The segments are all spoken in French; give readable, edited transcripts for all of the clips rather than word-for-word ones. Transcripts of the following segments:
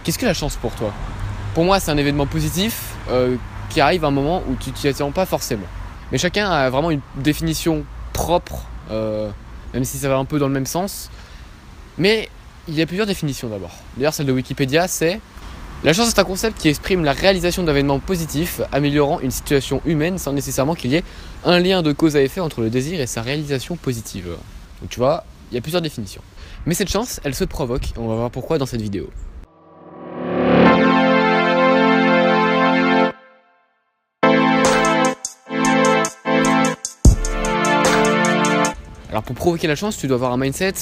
Qu'est-ce que la chance pour toi? Pour moi, c'est un événement positif qui arrive à un moment où tu t'y attends pas forcément. Mais chacun a vraiment une définition propre, même si ça va un peu dans le même sens. Mais il y a plusieurs définitions d'abord. D'ailleurs, celle de Wikipédia, c'est: la chance est un concept qui exprime la réalisation d'événements positifs, améliorant une situation humaine sans nécessairement qu'il y ait un lien de cause à effet entre le désir et sa réalisation positive. Donc tu vois, il y a plusieurs définitions. Mais cette chance, elle se provoque, et on va voir pourquoi dans cette vidéo. Alors pour provoquer la chance, tu dois avoir un mindset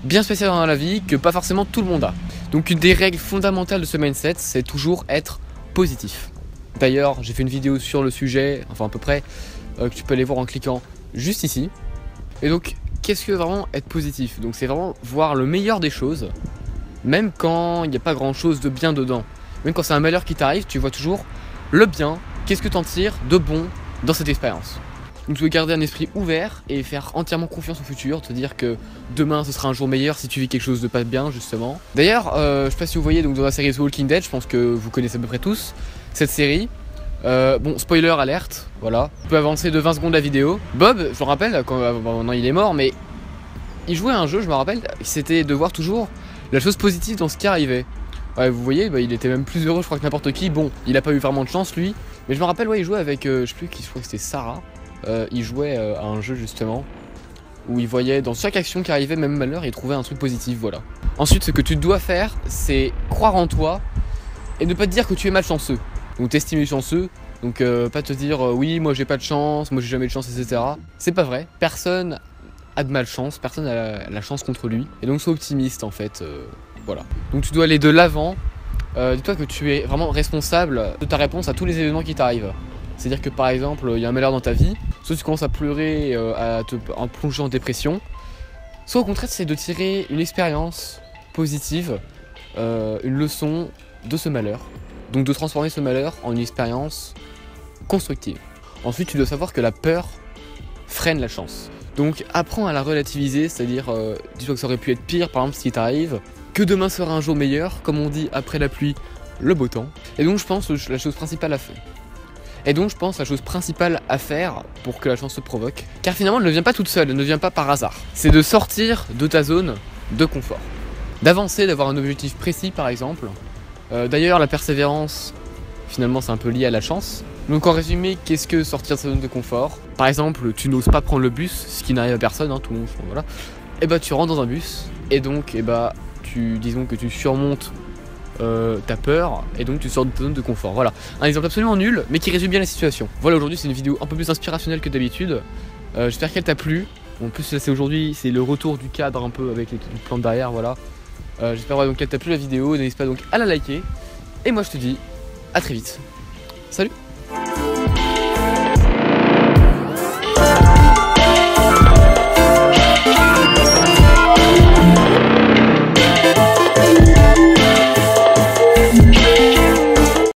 bien spécial dans la vie que pas forcément tout le monde a. Donc une des règles fondamentales de ce mindset, c'est toujours être positif. D'ailleurs, j'ai fait une vidéo sur le sujet, enfin à peu près, que tu peux aller voir en cliquant juste ici. Et donc, qu'est-ce que vraiment être positif? Donc c'est vraiment voir le meilleur des choses, même quand il n'y a pas grand chose de bien dedans. Même quand c'est un malheur qui t'arrive, tu vois toujours le bien, qu'est-ce que t'en tires de bon dans cette expérience. Donc tu veux garder un esprit ouvert et faire entièrement confiance au futur, te dire que demain ce sera un jour meilleur si tu vis quelque chose de pas bien justement. D'ailleurs, je sais pas si vous voyez donc dans la série The Walking Dead, je pense que vous connaissez à peu près tous cette série. Bon, spoiler alerte, voilà. On peut avancer de 20 secondes la vidéo. Bob, je me rappelle, quand maintenant il est mort, mais il jouait à un jeu, je me rappelle, c'était de voir toujours la chose positive dans ce qui arrivait. Ouais, vous voyez, bah, il était même plus heureux je crois que n'importe qui. Bon, il a pas eu vraiment de chance lui, mais je me rappelle, ouais, il jouait avec, je sais plus qui, je crois que c'était Sarah. Il jouait à un jeu justement où il voyait dans chaque action qui arrivait, même malheur, il trouvait un truc positif, voilà. Ensuite, ce que tu dois faire, c'est croire en toi et ne pas te dire que tu es malchanceux. Donc t'estimer chanceux, donc pas te dire oui, moi j'ai pas de chance, moi j'ai jamais de chance, etc. C'est pas vrai, personne a de malchance, personne a la chance contre lui. Et donc sois optimiste en fait, voilà. Donc tu dois aller de l'avant, dis-toi que tu es vraiment responsable de ta réponse à tous les événements qui t'arrivent. C'est-à-dire que par exemple, il y a un malheur dans ta vie, soit tu commences à pleurer, en plongeant en dépression, soit au contraire, c'est de tirer une expérience positive, une leçon de ce malheur. Donc de transformer ce malheur en une expérience constructive. Ensuite, tu dois savoir que la peur freine la chance. Donc apprends à la relativiser, c'est-à-dire, dis-toi que ça aurait pu être pire, par exemple, ce qui t'arrive, que demain sera un jour meilleur, comme on dit, après la pluie, le beau temps. Et donc je pense que la chose principale à faire. Pour que la chance se provoque, car finalement elle ne vient pas toute seule, elle ne vient pas par hasard. C'est de sortir de ta zone de confort. D'avancer, d'avoir un objectif précis par exemple. D'ailleurs la persévérance, finalement c'est un peu lié à la chance. Donc en résumé, qu'est-ce que sortir de sa zone de confort? Par exemple, tu n'oses pas prendre le bus, ce qui n'arrive à personne, hein, tout le monde, voilà. Et bah tu rentres dans un bus, et donc disons que tu surmontes ta peur et donc tu sors de ta zone de confort. Voilà, un exemple absolument nul mais qui résume bien la situation. Voilà, aujourd'hui c'est une vidéo un peu plus inspirationnelle que d'habitude. J'espère qu'elle t'a plu. En plus là c'est aujourd'hui, c'est le retour du cadre un peu avec les plantes derrière, voilà. J'espère donc qu'elle t'a plu la vidéo, n'hésite pas donc à la liker. Et moi je te dis à très vite. Salut.